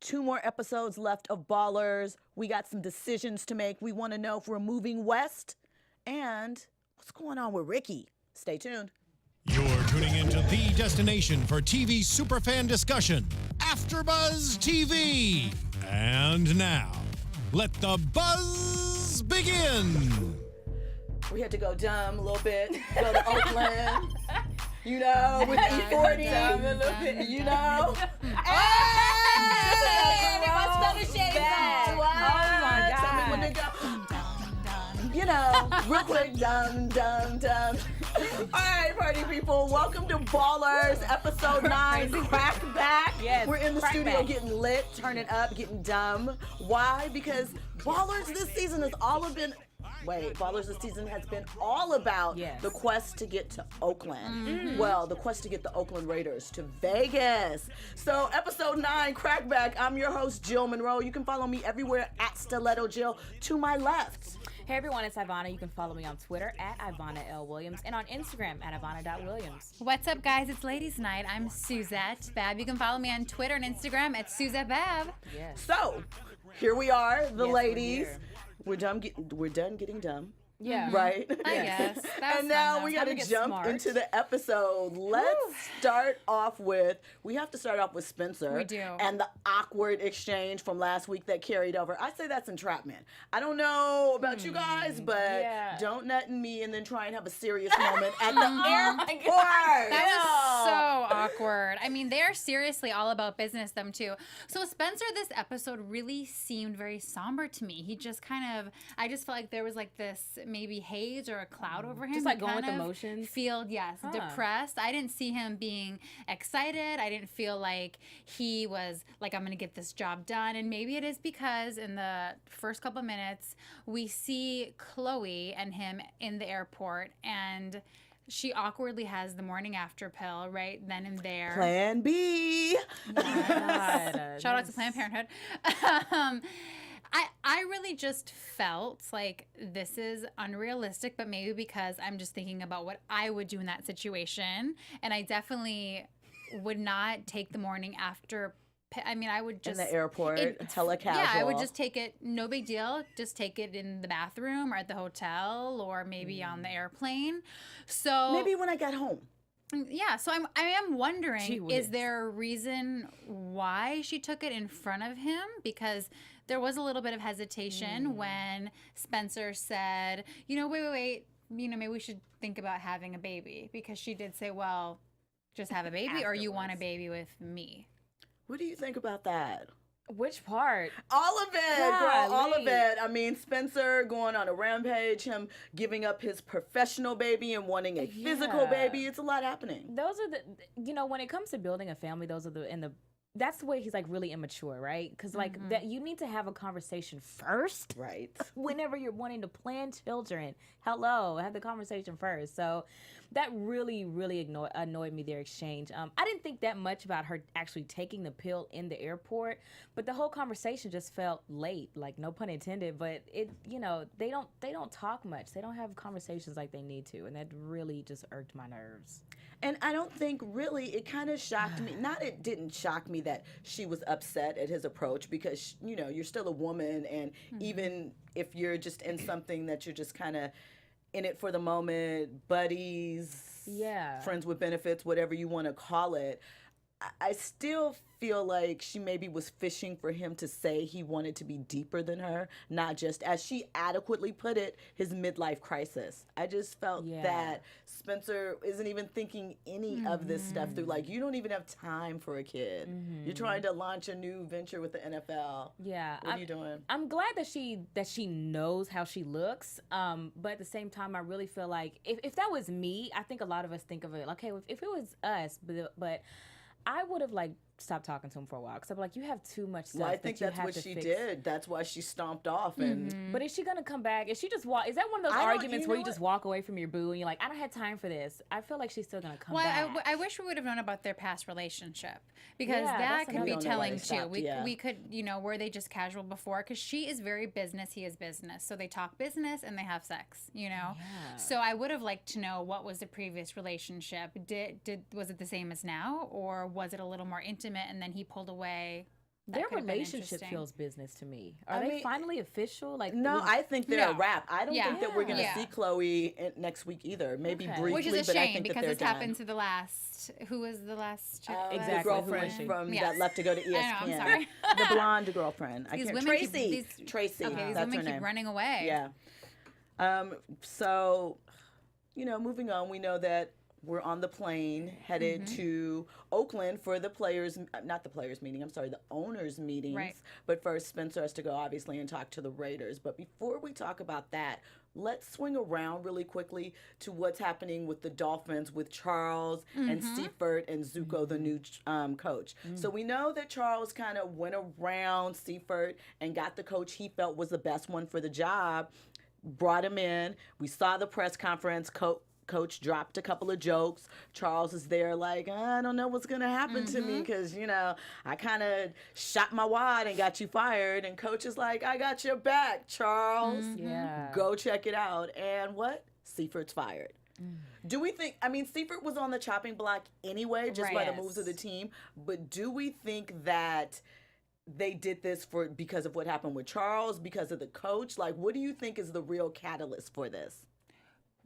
2 more episodes left of Ballers. We got some decisions to make. We want to know if we're moving west and what's going on with Ricky. Stay tuned. You're tuning into the destination for TV superfan discussion, AfterBuzz TV. And now, let the buzz begin. We had to go dumb a little bit, go to Oakland, you know, with E40, you know. Hey! Everyone's got the shades on. Oh my God. Tell me when to go. You know, real quick, dumb. All right, party people, welcome to Ballers, episode 9, Crackback. Yes, we're in the studio Crackback. getting lit, turning up, getting dumb. Why? Because Ballers this season has Ballers this season has been all about the quest to get to Oakland. Mm-hmm. Well, the quest to get the Oakland Raiders to Vegas. So, episode 9, Crackback. I'm your host, Jill Munroe. You can follow me everywhere at Stiletto Jill. To my left. Hey everyone, it's Ivanna. You can follow me on Twitter at Ivanna L. Williams and on Instagram at Ivanna.Williams. What's up, guys? It's Ladies Night. I'm Suzette Babb. You can follow me on Twitter and Instagram at Suzette Babb. Yes. So, here we are, the Yes, ladies. we're We're done getting dumb. Yeah. Right? I guess. That was And now fun, we though. got to Time to get jump smart. into the episode. Let's start off with, we have to start off with Spencer. We do. And the awkward exchange from last week that carried over. I say that's entrapment. I don't know about you guys, but Yeah. don't nut in me and then try and have a serious moment at the airport. That was so awkward. I mean, they're seriously all about business, them too. So Spencer, this episode really seemed very somber to me. He just I just felt like there was like this maybe haze or a cloud over him. Just like He going with kind of emotions? depressed. I didn't see him being excited. I didn't feel like he was like, I'm going to get this job done. And maybe it is because in the first couple of minutes, we see Chloe and him in the airport and she awkwardly has the morning after pill right then and there. Plan B. God. Shout out to Planned Parenthood. I really just felt like this is unrealistic, but maybe because I'm just thinking about what I would do in that situation. And I definitely would not take the morning after. I mean, I would just. In the airport, hella casual. Yeah, I would just take it, no big deal. Just take it in the bathroom or at the hotel or maybe on the airplane. So. Maybe when I got home. Yeah, so I am wondering, Gee is whiz. there a reason why she took it in front of him? Because there was a little bit of hesitation when Spencer said, wait, maybe we should think about having a baby. Because she did say, well, just have a baby or you want a baby with me? What do you think about that? Which part? All of it, girl, all of Golly. it. I mean, Spencer going on a rampage, him giving up his professional baby and wanting a physical Yeah. baby. It's a lot happening. Those are when it comes to building a family, that's the way he's like really immature, right? Because that you need to have a conversation first. Right. Whenever you're wanting to plan children, have the conversation first. So that really, really annoyed me, their exchange. I didn't think that much about her actually taking the pill in the airport, but the whole conversation just felt late, like no pun intended, but they don't talk much. They don't have conversations like they need to, and that really just irked my nerves. And I don't think really it kind of shocked me. Not it didn't shock me that she was upset at his approach because, you're still a woman. And even if you're just in something that you're just kind of in it for the moment, buddies, friends with benefits, whatever you want to call it, I still feel like she maybe was fishing for him to say he wanted to be deeper than her, not just, as she adequately put it, his midlife crisis. I just felt that Spencer isn't even thinking any of this stuff through. Like, you don't even have time for a kid. You're trying to launch a new venture with the NFL. Yeah. What are you doing? I'm glad that she knows how she looks. But at the same time, I really feel like if that was me, I think a lot of us think of it, okay, if it was us, but I would have stopped talking to him for a while because I'm like, you have too much stuff. Well, I think that's what she did. That's why she stomped off. And But is she gonna come back? Is she just walk? Is that one of those I don't- arguments you where know you just what? walk away from your boo and you're like, I don't have time for this? I feel like she's still gonna come back. I wish we would have known about their past relationship because Yeah, that that's could another- be We don't know why telling they too. stopped, yeah. We could, were they just casual before? Because she is very business, he is business. So they talk business and they have sex, Yeah. So I would have liked to know what was the previous relationship. Was it the same as now, or was it a little more intimate and then he pulled away Their could have been relationship interesting. feels business to me. Are I they mean, finally official? Like No, was- I think they're a No. wrap. I don't Yeah. think that we're going to Yeah. see Chloe next week either. Maybe Okay. briefly, Which is a but I shame think that because they're this done. happened to the last. Who was the last chick? Exactly. The Who girlfriend was she? from Yes. that left to go to ESPN. I know, I'm sorry. The blonde girlfriend. I These can't. women keep- Tracy. these- Tracy. Okay, these That's women her keep name. running away. Yeah. So, moving on, we know that we're on the plane headed Mm-hmm. to Oakland for the not the players meeting, I'm sorry, the owners meetings. Right. But first, Spencer has to go, obviously, and talk to the Raiders. But before we talk about that, let's swing around really quickly to what's happening with the Dolphins with Charles and Seifert and Zuko, the new coach. So we know that Charles kind of went around Seifert and got the coach he felt was the best one for the job, brought him in. We saw the press conference. Coach dropped a couple of jokes. Charles is there like, I don't know what's going to happen to me because, I kind of shot my wad and got you fired. And Coach is like, I got your back, Charles. Yeah. Go check it out. And what? Seifert's fired. Do we think, Seifert was on the chopping block anyway, just by the Right. moves of the team. But do we think that they did this because of what happened with Charles, because of the coach? Like, what do you think is the real catalyst for this?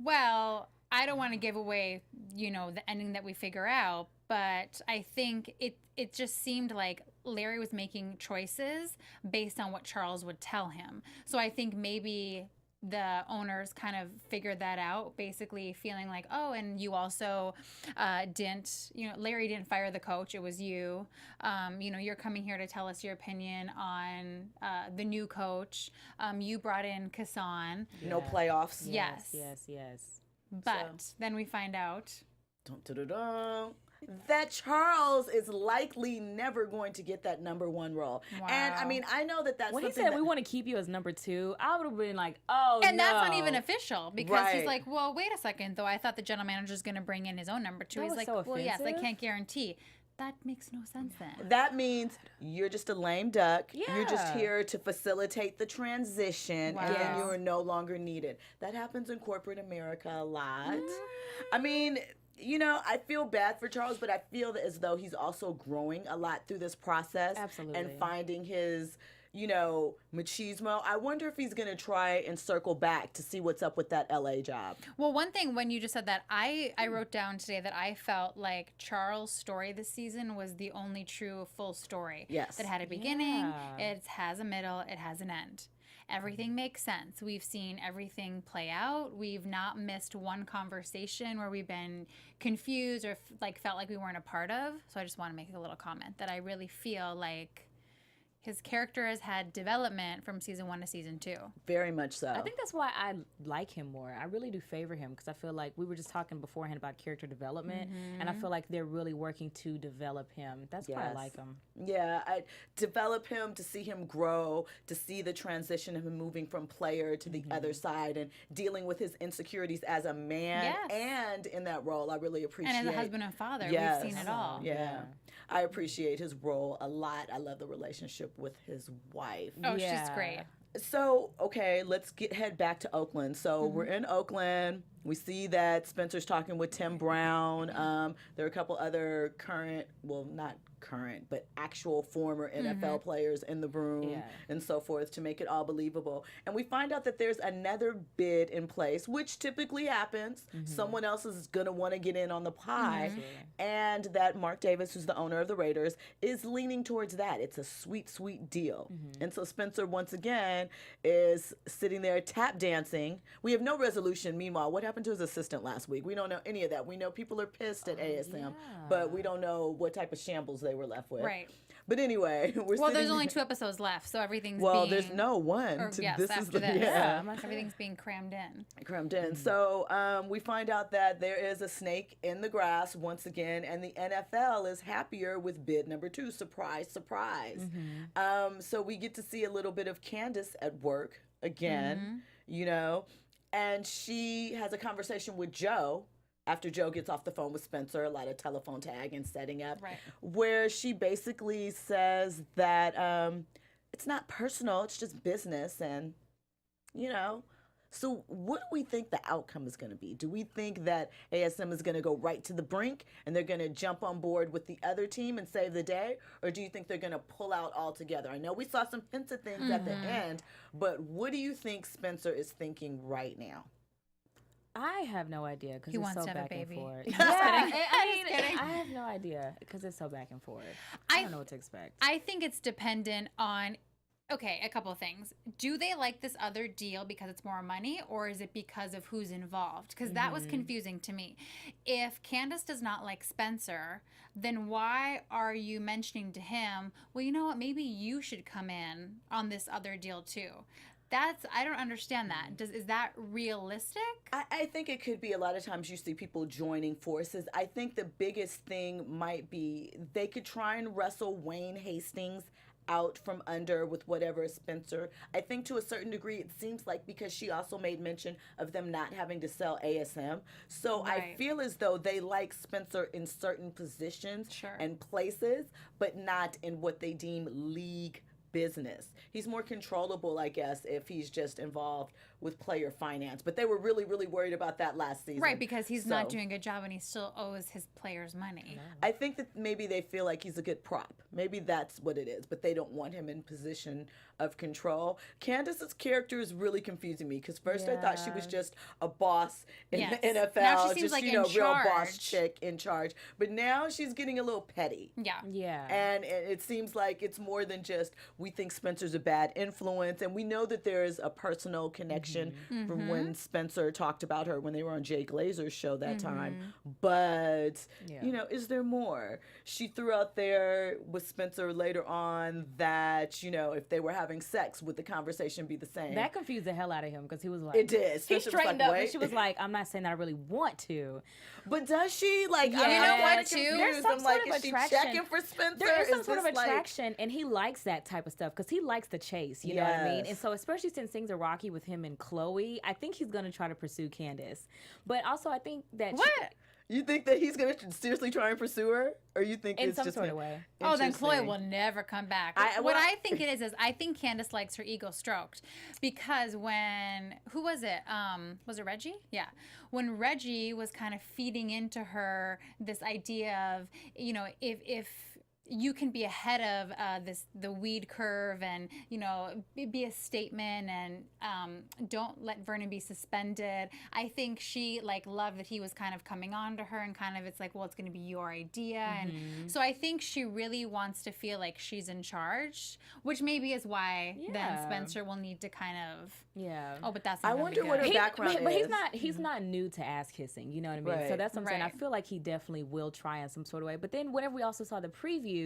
Well, I don't want to give away, the ending that we figure out, but I think it just seemed like Larry was making choices based on what Charles would tell him. So I think maybe the owners kind of figured that out, basically feeling like, oh, and you also Larry didn't fire the coach. It was you. You're coming here to tell us your opinion on the new coach. You brought in Kassan. No playoffs. Yes. Yes. But then we find out. Dun, dun, dun, dun, that Charles is likely never going to get that number one role. And Wow. I know that that's When he something said that, we want to keep you as number 2, I would have been like, oh, And no. that's not even official because he's Right. like, well, wait a second, though. I thought the general manager was going to bring in his own number 2. That He's was like, so well, yes, I offensive. can't guarantee. That makes no sense then. that means you're just a lame duck. You're just Yeah. here to facilitate the transition, and then Wow. you are no longer needed. That happens in corporate America a lot. Mm. I feel bad for Charles, but I feel as though he's also growing a lot through this process. Absolutely. And finding his, machismo. I wonder if he's going to try and circle back to see what's up with that LA job. Well, one thing when you just said that, I wrote down today that I felt like Charles' story this season was the only true full story. Yes. That had a beginning, Yeah. it has a middle, it has an end. Everything makes sense. We've seen everything play out. We've not missed one conversation where we've been confused or felt like we weren't a part of. So I just want to make a little comment that I really feel like his character has had development from season 1 to season 2. Very much so. I think that's why I like him more. I really do favor him because I feel like we were just talking beforehand about character development, and I feel like they're really working to develop him. That's why I Yes. like him. Yeah, I develop him to see him grow, to see the transition of him moving from player to the other side and dealing with his insecurities as a man Yes. and in that role. I really appreciate. And as a husband and father, Yes. we've seen it all. Yeah. I appreciate his role a lot. I love the relationship with his wife. Oh, she's Yeah. great. So, okay, let's head back to Oakland. So we're in Oakland. We see that Spencer's talking with Tim Brown. There are a couple other not current, but actual former NFL players in the room Yeah. and so forth to make it all believable. And we find out that there's another bid in place, which typically happens. Someone else is going to want to get in on the pie. And that Mark Davis, who's the owner of the Raiders, is leaning towards that. It's a sweet, sweet deal. And so Spencer, once again, is sitting there tap dancing. We have no resolution. Meanwhile, what happened to his assistant last week? We don't know any of that. We know people are pissed at ASM, but we don't know what type of shambles they were left with. Right. But anyway, we're Well, sitting there's only there- 2 episodes left, so everything's Well, being... there's no one. Or, yes, this after is the, this. Yeah. Everything's being crammed in. Crammed in. So we find out that there is a snake in the grass once again, and the NFL is happier with bid number 2. Surprise, surprise. So we get to see a little bit of Candace at work again, and she has a conversation with Joe after Joe gets off the phone with Spencer, a lot of telephone tag and setting up, Right. where she basically says that it's not personal, it's just business, and So what do we think the outcome is going to be? Do we think that ASM is going to go right to the brink and they're going to jump on board with the other team and save the day? Or do you think they're going to pull out altogether? I know we saw some hints of things at the end, but what do you think Spencer is thinking right now? I have no idea because He it's wants so to have a back and baby. forth. Just Yeah, kidding. I mean, I have no idea because it's so back and forth. I don't know what to expect. I think it's dependent on, okay, a couple of things. Do they like this other deal because it's more money, or is it because of who's involved? Because that was confusing to me. If Candace does not like Spencer, then why are you mentioning to him, well, you know what, maybe you should come in on this other deal too? I don't understand that. Is that realistic? I think it could be. A lot of times you see people joining forces. I think the biggest thing might be they could try and wrestle Wayne Hastings out from under with whatever Spencer. I think to a certain degree it seems like because she also made mention of them not having to sell ASM. So I Right. feel as though they like Spencer in certain positions Sure. and places, but not in what they deem league business. He's more controllable, I guess, if he's just involved with player finance. But they were really, really worried about that last season. Right, because he's not So, doing a good job and he still owes his players money. I think that maybe they feel like he's a good prop. Maybe that's what it is, but they don't want him in position of control. Candace's character is really confusing me because first I thought she was Yeah. just a boss in Yes. the NFL, Now she seems just like you in know, real boss charge. chick in charge. But now she's getting a little petty. Yeah. Yeah. And it seems like it's more than just we think Spencer's a bad influence, and we know that there is a personal connection from when Spencer talked about her when they were on Jay Glazer's show that time. But Yeah. you know, is there more? She threw out there with Spencer later on that you know if they were having sex, would the conversation be the same? That confused the hell out of him because he was like, It did. He Spencer was straightened like, up "Wait." and she was like, I'm not saying that I really want to. But does she like? Yeah. I'm You know kinda what, too? confused. There's some I'm like, sort of is she attraction. checking for Spencer? There is some sort of this, like- attraction, and he likes that type of stuff because he likes the chase. You know what I mean? Yes. And so, especially since things are rocky with him and Chloe, I think he's going to try to pursue Candace. But also, I think that What? You think that he's gonna seriously try and pursue her, or you think in it's some just sort him? of way. Oh, then Chloe Interesting. will never come back. I- what well- I think it is I think Candace likes her ego stroked because when who was it? Was it Reggie? Yeah. When Reggie was kind of feeding into her this idea of, you know, if you can be ahead of the weed curve and, you know, be a statement and don't let Vernon be suspended. I think she like loved that he was kind of coming on to her and kind of it's like, well, it's going to be your idea. And so I think she really wants to feel like she's in charge, which maybe is why then Yeah. Spencer will need to kind of, Yeah. oh, but that's I not gonna wonder be what good. her background but is. he's not new to ass kissing, you know what I mean? So Right. that's what I'm saying. I Right. feel like he definitely will try in some sort of way. But then whenever we also saw the previews,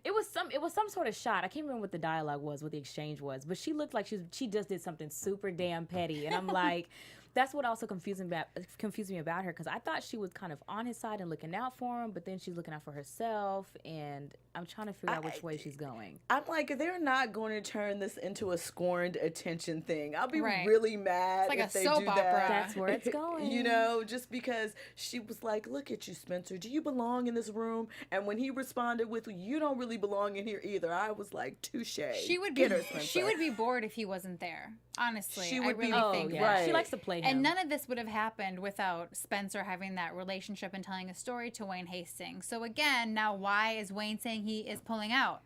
it was some sort of shot. I can't remember what the dialogue was, what the exchange was, but she looked like she just did something super damn petty. And I'm like, that's what also confused me about her, because I thought she was kind of on his side and looking out for him, but then she's looking out for herself, and I'm trying to figure out which way she's going. I'm like, they're not going to turn this into a scorned attention thing. I'll be Right. really mad It's like if a they soap do opera. that. That's where it's going. You know, just because she was like, look at you, Spencer. Do you belong in this room? And when he responded with, you don't really belong in here either, I was like, touche. She would Get be her, Spencer. she would be bored if he wasn't there. Honestly, She I would be- really Oh, think yeah. that. Right. She likes to play him. And none of this would have happened without Spencer having that relationship and telling a story to Wayne Hastings. So again, now why is Wayne saying he is pulling out?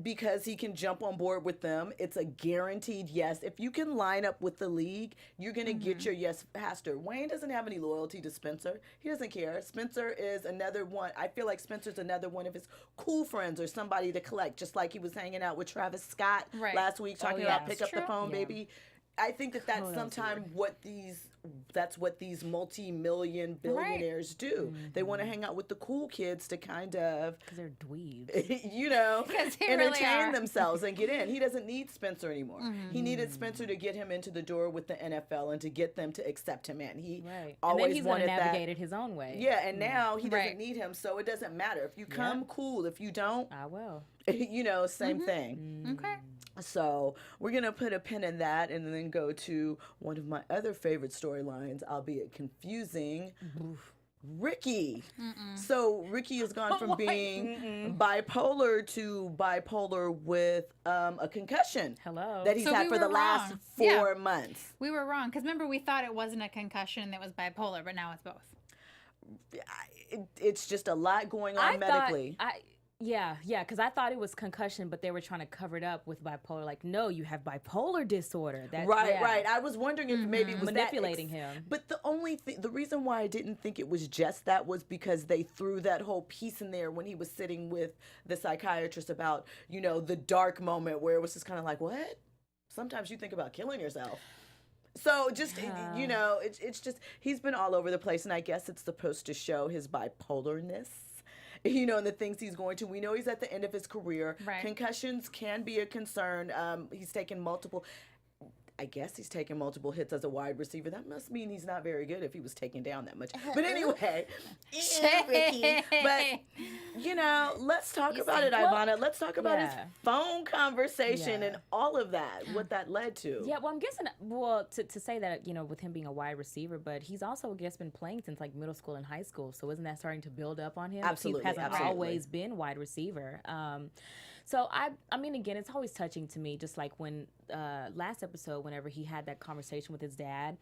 Because he can jump on board with them. It's a guaranteed yes. If you can line up with the league, you're going to get your yes faster. Wayne doesn't have any loyalty to Spencer. He doesn't care. Spencer is another one. I feel like Spencer's another one of his cool friends or somebody to collect, just like he was hanging out with Travis Scott Right. last week talking yeah. about pick That's up the true. phone, Yeah. baby. I think that that's Oh, that was sometimes that's what these multi-million billionaires do. They want to hang out with the cool kids to kind of Because they're dweebs. you know, 'Cause they really entertain are. themselves and get in. He doesn't need Spencer anymore. He needed Spencer to get him into the door with the NFL and to get them to accept him in. He Right. And always then he's going wanted to that. navigate it his own way. Yeah, and now he doesn't Right. need him, so it doesn't matter. If you come, cool. If you don't, I will. you know, same thing. Okay. So we're going to put a pin in that and then go to one of my other favorite storylines, albeit confusing. Ricky. So Ricky has gone from being bipolar to bipolar with a concussion. Hello. That he's So had we for the were last wrong. 4 months. We were wrong because remember we thought it wasn't a concussion, it was bipolar, but now it's both. It's just a lot going on medically. Yeah, because I thought it was concussion, but they were trying to cover it up with bipolar. Like, no, you have bipolar disorder. Right. I was wondering if maybe it was manipulating him. But the reason why I didn't think it was just that was because they threw that whole piece in there when he was sitting with the psychiatrist about, the dark moment where it was just kind of like, what? Sometimes you think about killing yourself. So just, it's just, he's been all over the place, and I guess it's supposed to show his bipolarness. And the things he's going to. We know he's at the end of his career. Right. Concussions can be a concern. He's taken multiple hits as a wide receiver. That must mean he's not very good if he was taken down that much. But anyway, Ricky. But, let's talk about it, Ivanna. Let's talk about his phone conversation and all of that, what that led to. Yeah, well, I'm guessing, to say that, with him being a wide receiver, but he's also, I guess, been playing since, like, middle school and high school. So isn't that starting to build up on him? Absolutely. He hasn't always been wide receiver. So, I mean, again, it's always touching to me, just like when last episode, whenever he had that conversation with his dad,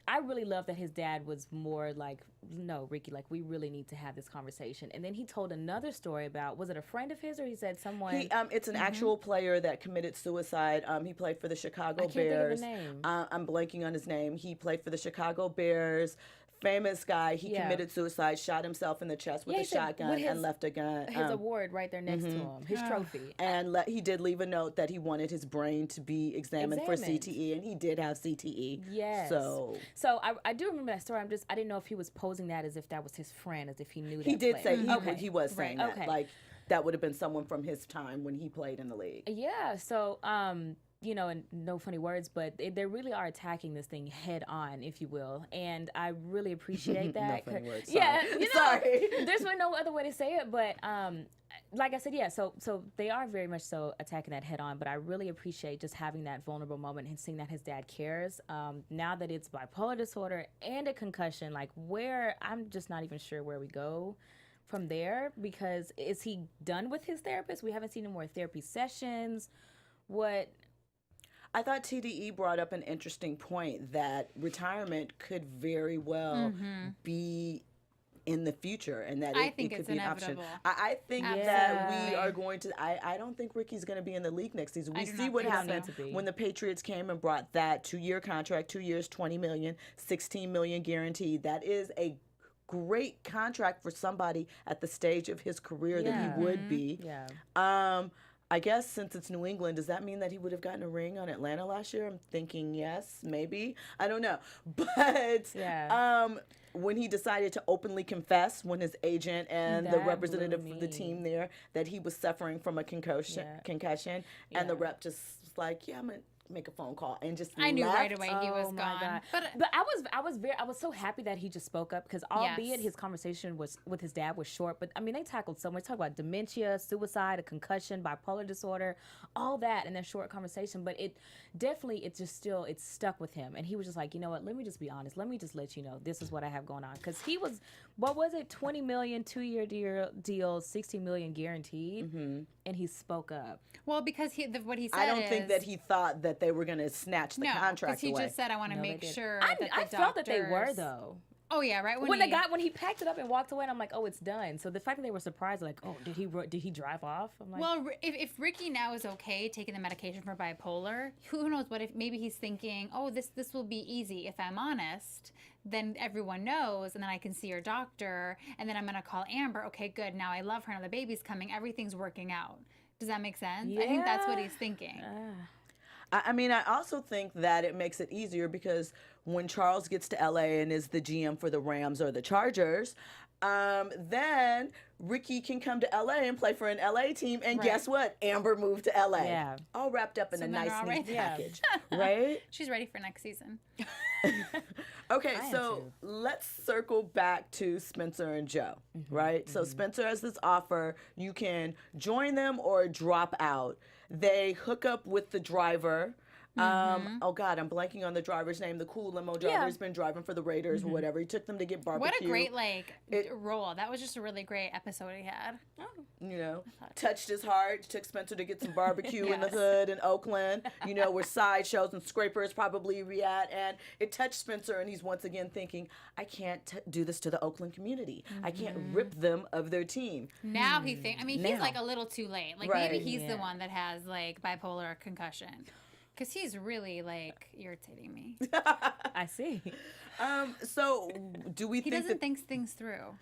I really love that his dad was more like, no, Ricky, like, we really need to have this conversation. And then he told another story about, was it a friend of his, or he said someone? It's an actual player that committed suicide. He played for the Chicago Bears. Think of the name. I'm blanking on his name. He played for the Chicago Bears. Famous guy. He committed suicide, shot himself in the chest with a shotgun and left a gun. His award right there next to him, his trophy. And he did leave a note that he wanted his brain to be examined for CTE, and he did have CTE. Yes. So I do remember that story. I didn't know if he was posing that as if that was his friend, as if he knew that. He did player. say he was saying that. Like, that would have been someone from his time when he played in the league. Yeah. So and no funny words, but they really are attacking this thing head on, if you will. And I really appreciate that. No funny words. Sorry. Yeah, Sorry. There's really no other way to say it, but like I said, yeah, so they are very much so attacking that head on, but I really appreciate just having that vulnerable moment and seeing that his dad cares. Now that it's bipolar disorder and a concussion, like, I'm just not even sure where we go from there, because is he done with his therapist? We haven't seen any more therapy sessions. What? I thought TDE brought up an interesting point that retirement could very well be in the future, and that it could be an option. I think that we are going to. I don't think Ricky's going to be in the league next season. We see what happened when the Patriots came and brought that 2-year contract, 2 years, $20 million, $16 million guaranteed. That is a great contract for somebody at the stage of his career that he would be. Yeah. I guess since it's New England, does that mean that he would have gotten a ring on Atlanta last year? I'm thinking yes, maybe. I don't know. But when he decided to openly confess, when his agent and the representative of the team there, that he was suffering from a concussion, and the rep just was like, I'm going to make a phone call, and just I knew left. right away he was gone. But I was so happy that he just spoke up, because albeit his conversation with his dad was short, but I mean, they tackled so much. Talk about dementia, suicide, a concussion, bipolar disorder, all that in that short conversation. But it definitely, it's stuck with him, and he was just like, you know what? Let me just be honest. Let me just let you know this is what I have going on, because he was, what was it, $20 million 2-year deal, $60 million guaranteed, and he spoke up. Well, because what he said, I don't think that he thought that they were going to snatch the contract away. Because he just said, I want to make sure I felt that they were, though. Oh yeah, right. When he packed it up and walked away, and I'm like, oh, it's done. So the fact that they were surprised, like, oh, did he drive off? I'm like, well, if Ricky now is okay taking the medication for bipolar, who knows what if maybe he's thinking, oh, this will be easy if I'm honest. Then everyone knows, and then I can see your doctor, and then I'm gonna call Amber. Okay, good. Now I love her. Now the baby's coming. Everything's working out. Does that make sense? Yeah. I think that's what he's thinking. I mean, I also think that it makes it easier because when Charles gets to LA and is the GM for the Rams or the Chargers, then Ricky can come to LA and play for an LA team. And guess what? Amber moved to LA. Yeah. All wrapped up in a nice, neat package. Yeah. Right? She's ready for next season. Okay, so let's circle back to Spencer and Joe, right? So Spencer has this offer. You can join them or drop out. They hook up with the driver Oh God, I'm blanking on the driver's name. The cool limo driver has been driving for the Raiders or whatever. He took them to get barbecue. What a great role. That was just a really great episode he had. You know, touched his heart. Took Spencer to get some barbecue in the hood in Oakland. You know, where sideshows and scrapers probably be at. And it touched Spencer, and he's once again thinking, I can't do this to the Oakland community. I can't rip them of their team. Now he thinks. I mean, he's like a little too late. Like maybe he's the one that has like bipolar concussion. Because he's really, like, irritating me. I see. So, do we think he doesn't think things through.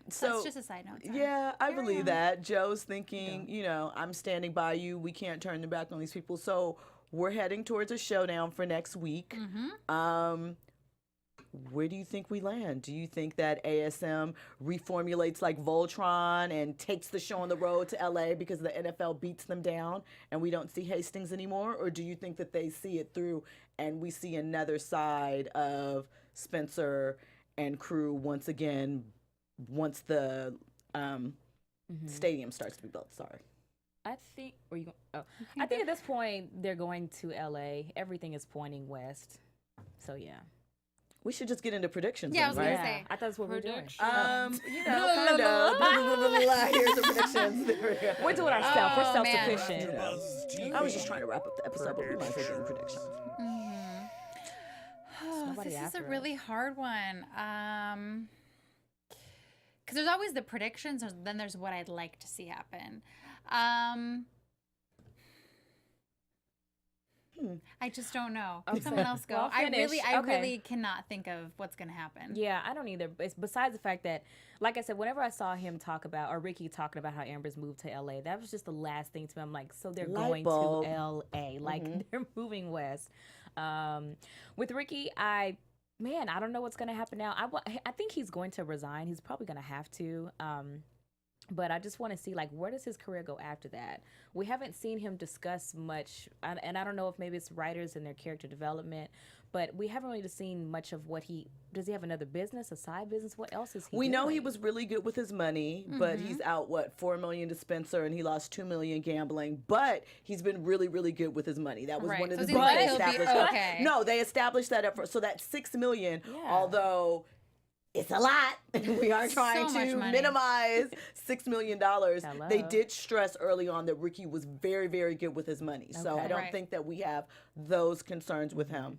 So that's just a side note. Yeah, I believe that. Joe's thinking, you know, I'm standing by you. We can't turn the back on these people. So, we're heading towards a showdown for next week. Where do you think we land? Do you think that ASM reformulates like Voltron and takes the show on the road to LA because the NFL beats them down and we don't see Hastings anymore? Or do you think that they see it through and we see another side of Spencer and crew once again once the stadium starts to be built? Sorry. I think I think at this point they're going to LA. Everything is pointing west. So yeah. We should just get into predictions. Yeah, I was right? gonna say. I thought that's what we're doing. You know, kind of. Here's the predictions. There we go. We're doing ourselves. We're man. self-sufficient. I was just trying to wrap up the episode, but we might as well do predictions. Nobody This is after a us. really hard one. Because there's always the predictions, and then there's what I'd like to see happen. I just don't know. Can someone else go? Well, I finish. really cannot think of what's gonna happen. Yeah, I don't either. It's besides the fact that, like I said, whenever I saw him talk about, or Ricky talking about how Amber's moved to LA, that was just the last thing to me. I'm like, so they're Light going bulb. to LA. Like, they're moving west. With Ricky, I don't know what's going to happen now. I think he's going to resign. He's probably going to have to. But I just want to see, like, where does his career go after that? We haven't seen him discuss much, and I don't know if maybe it's writers and their character development, but we haven't really seen much of does he have another business, a side business? What else is he We doing? know he was really good with his money, but he's out, $4 million to Spencer, and he lost $2 million gambling, but he's been really, really good with his money. That was Right. one of So the it seems things like they he'll be established. okay. No, they established that up front. So that $6 million, although it's a lot. We are trying So much to money. minimize $6 million. They Hello. did stress early on that Ricky was very, very good with his money. So Okay. I don't Right. think that we have those concerns with him.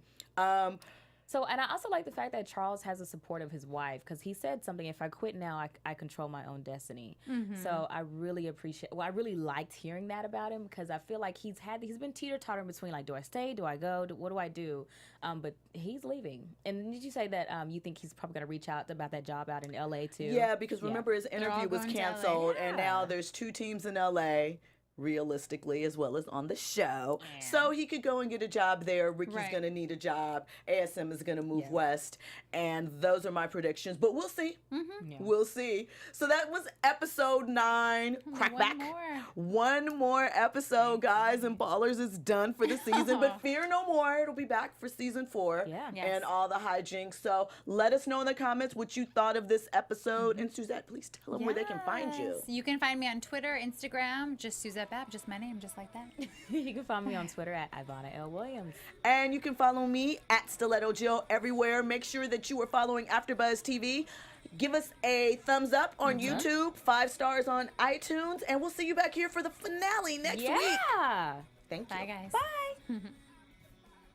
So, and I also like the fact that Charles has the support of his wife, because he said something, if I quit now, I control my own destiny. So I really I really liked hearing that about him, because I feel like he's been teeter-tottering between, like, do I stay, do I go, what do I do? But he's leaving. And did you say that you think he's probably going to reach out about that job out in LA too? Yeah, because remember his all interview was going to LA. canceled, and now there's 2 teams in LA, realistically, as well as on the show. So he could go and get a job there. Ricky's Right. going to need a job. ASM is going to move west. And those are my predictions. But we'll see. We'll see. So that was episode 9, Crackback. One more episode, guys, and Ballers is done for the season. But fear no more. It'll be back for season 4. Yeah. Yes. And all the hijinks. So let us know in the comments what you thought of this episode. And Suzette, please tell them where they can find you. Yes. You can find me on Twitter, Instagram, just Suzette Babb, just my name, just like that. You can find me on Twitter at Ivanna Williams. And you can follow me at Stiletto Jill everywhere. Make sure that you are following AfterBuzz TV. Give us a thumbs up on YouTube, 5 stars on iTunes, and we'll see you back here for the finale next week. Yeah. Thank you. Bye, guys. Bye.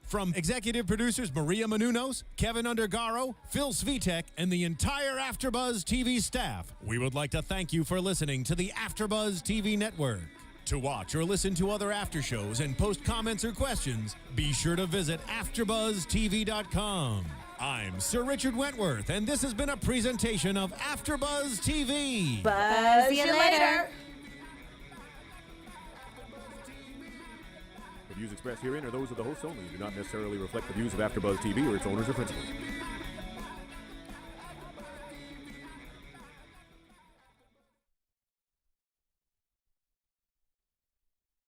From executive producers Maria Menounos, Kevin Undergaro, Phil Svitek, and the entire AfterBuzz TV staff, we would like to thank you for listening to the AfterBuzz TV network. To watch or listen to other after shows and post comments or questions, be sure to visit AfterBuzzTV.com. I'm Sir Richard Wentworth, and this has been a presentation of AfterBuzz TV. Buzz See you you later. later. The views expressed herein are those of the hosts only and do not necessarily reflect the views of AfterBuzz TV or its owners or principals.